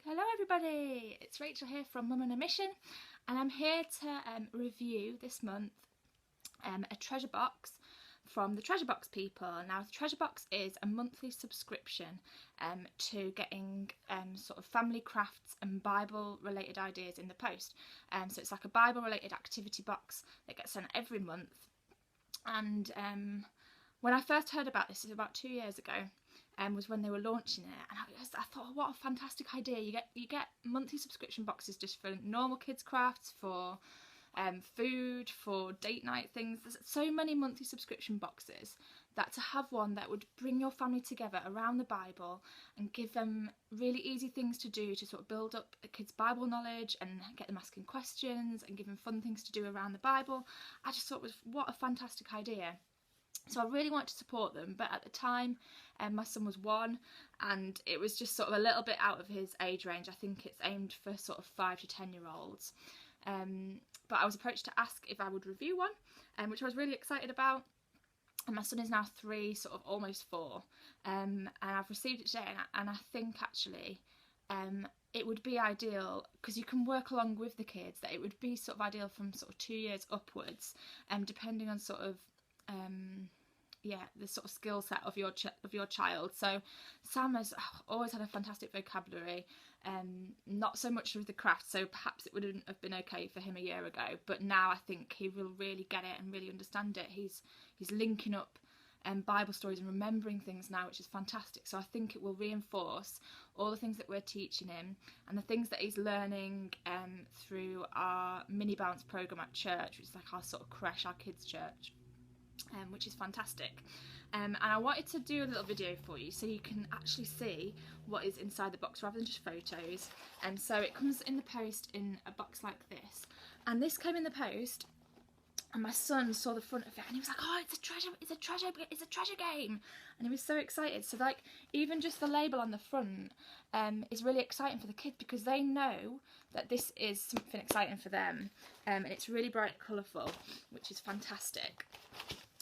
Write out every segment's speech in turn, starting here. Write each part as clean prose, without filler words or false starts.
Hello everybody, it's Rachel here from Mum on a Mission, and I'm here to review this month a treasure box from the Treasure Box people. Now the Treasure Box is a monthly subscription to getting sort of family crafts and Bible related ideas in the post. So it's like a Bible related activity box that gets sent every month. And when I first heard about this, it was about 2 years ago, was when they were launching it, and I thought, oh, what a fantastic idea. You get monthly subscription boxes just for normal kids crafts, for food, for date night things. There's so many monthly subscription boxes that to have one that would bring your family together around the Bible and give them really easy things to do to sort of build up a kid's Bible knowledge and get them asking questions and give them fun things to do around the Bible, I just thought was what a fantastic idea. So I really wanted to support them, but at the time my son was 1 and it was just sort of a little bit out of his age range. I think it's aimed for sort of 5 to 10 year olds. But I was approached to ask if I would review one, which I was really excited about. And my son is now 3, sort of almost 4, and I've received it today, and I think actually it would be ideal, because you can work along with the kids, that it would be sort of ideal from sort of 2 years upwards, depending on sort of the sort of skill set of your child. So Sam has always had a fantastic vocabulary, not so much with the craft, so perhaps it wouldn't have been okay for him a year ago, but now I think he will really get it and really understand it. He's linking up Bible stories and remembering things now, which is fantastic. So I think it will reinforce all the things that we're teaching him and the things that he's learning through our mini bounce program at church, which is like our sort of creche, our kids' church. Which is fantastic, and I wanted to do a little video for you so you can actually see what is inside the box rather than just photos. And so it comes in the post in a box like this, and this came in the post and my son saw the front of it and he was like, oh, it's a treasure game, and he was so excited. So like even just the label on the front is really exciting for the kids, because they know that this is something exciting for them, and it's really bright and colourful, which is fantastic.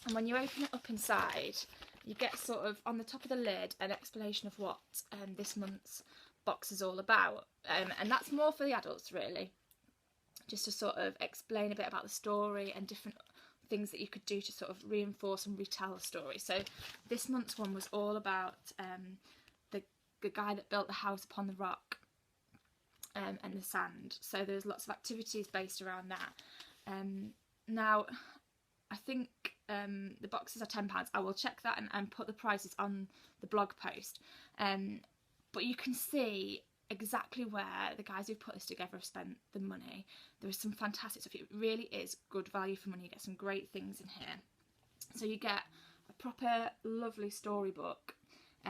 And when you open it up inside, you get sort of on the top of the lid an explanation of what this month's box is all about, and that's more for the adults really, just to sort of explain a bit about the story and different things that you could do to sort of reinforce and retell the story. So this month's one was all about the guy that built the house upon the rock and the sand. So there's lots of activities based around that. Now I think the boxes are £10. I will check that and put the prices on the blog post. But you can see exactly where the guys who've put this together have spent the money. There is some fantastic stuff. It really is good value for money. You get some great things in here. So you get a proper lovely storybook.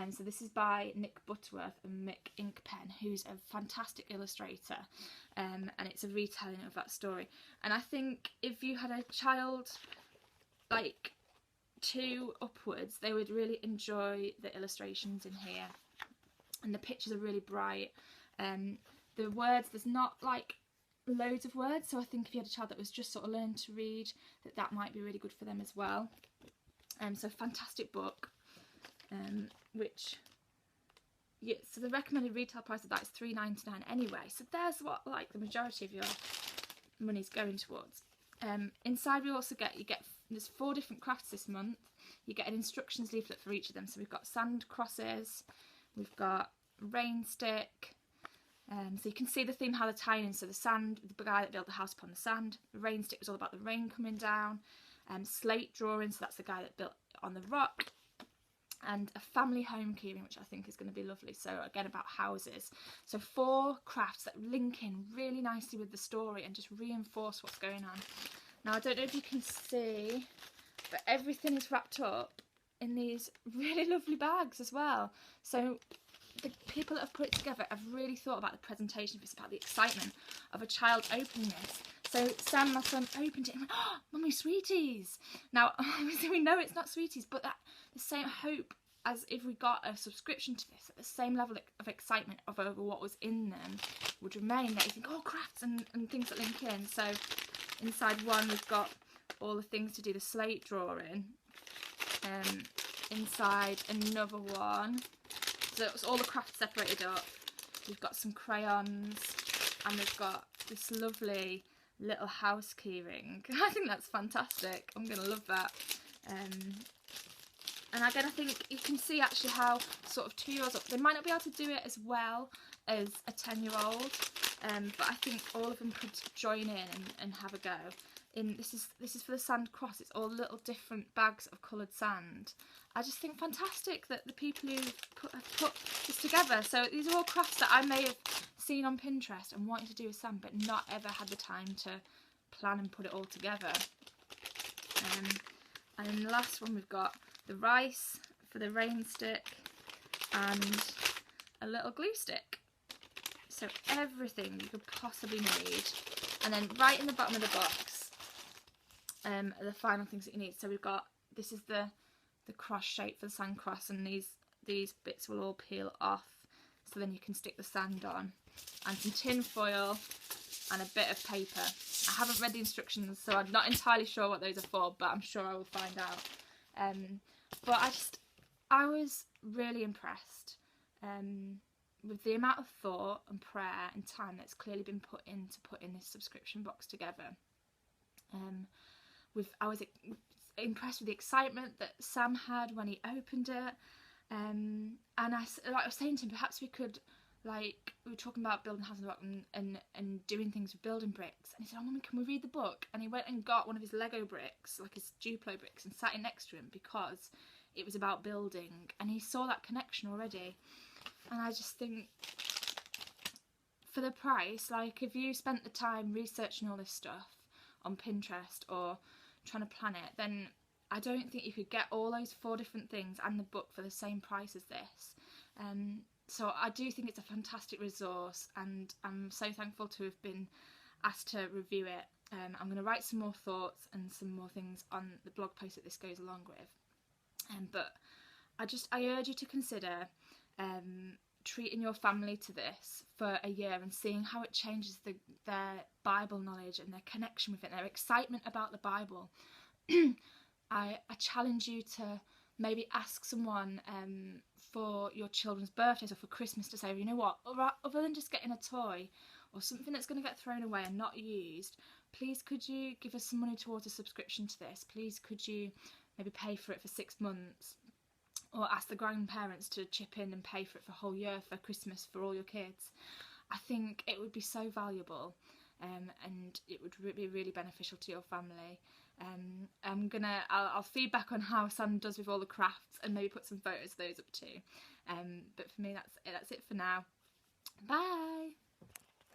So this is by Nick Butterworth and Mick Inkpen, who's a fantastic illustrator, and it's a retelling of that story. And I think if you had a child like 2 upwards, they would really enjoy the illustrations in here, and the pictures are really bright. The words, there's not like loads of words, so I think if you had a child that was just sort of learning to read, that might be really good for them as well. So fantastic book, so the recommended retail price of that is £3.99 anyway, so there's what like the majority of your money's going towards. Inside we also get, there's 4 different crafts this month. You get an instructions leaflet for each of them. So we've got sand crosses, we've got rain stick, so you can see the theme how they're tying in. So the sand, the guy that built the house upon the sand. The rain stick was all about the rain coming down. Slate drawing, so that's the guy that built on the rock. And a family home keyring, which I think is going to be lovely. So again, about houses. So 4 crafts that link in really nicely with the story and just reinforce what's going on. Now I don't know if you can see, but everything is wrapped up in these really lovely bags as well. So the people that have put it together have really thought about the presentation. It's about the excitement of a child opening this. So Sam, my son, opened it and went, oh, Mummy, sweeties. Now, obviously we know it's not sweeties, but that the same hope as if we got a subscription to this, at the same level of excitement over what was in them would remain. That you think, oh, crafts and things that link in. So inside one, we've got all the things to do the slate drawing. Inside another one, so it's all the crafts separated up. We've got some crayons, and we've got this lovely little house keyring. I think that's fantastic. I'm going to love that. And again, I think you can see actually how sort of 2-year-olds, they might not be able to do it as well as a 10-year-old, but I think all of them could join in and have a go. This is for the sand cross. It's all little different bags of coloured sand. I just think fantastic that the people who have put this together. So these are all crafts that I may have seen on Pinterest and wanted to do with sand, but not ever had the time to plan and put it all together. And then the last one, we've got the rice for the rain stick and a little glue stick. So everything you could possibly need. And then right in the bottom of the box, the final things that you need. So we've got, this is the cross shape for the sand cross, and these bits will all peel off, so then you can stick the sand on, and some tin foil and a bit of paper. I haven't read the instructions, so I'm not entirely sure what those are for, but I'm sure I will find out. But I was really impressed with the amount of thought and prayer and time that's clearly been put into putting this subscription box together. I was impressed with the excitement that Sam had when he opened it, and I was saying to him, perhaps we could, we were talking about building houses and doing things with building bricks, and he said, oh mummy, can we read the book? And he went and got one of his Lego bricks, like his Duplo bricks, and sat it next to him because it was about building, and he saw that connection already. And I just think, for the price, if you spent the time researching all this stuff on Pinterest or trying to plan it, then I don't think you could get all those 4 different things and the book for the same price as this. So I do think it's a fantastic resource, and I'm so thankful to have been asked to review it. I'm going to write some more thoughts and some more things on the blog post that this goes along with. But I urge you to consider treating your family to this for a year and seeing how it changes their Bible knowledge and their connection with it, their excitement about the Bible. I challenge you to maybe ask someone for your children's birthdays or for Christmas to say, you know what, other than just getting a toy or something that's going to get thrown away and not used, please could you give us some money towards a subscription to this? Please could you maybe pay for it for 6 months? Or ask the grandparents to chip in and pay for it for a whole year for Christmas for all your kids. I think it would be so valuable, and it would be really beneficial to your family. I'll feed back on how Sam does with all the crafts and maybe put some photos of those up too. But for me, that's it for now. Bye.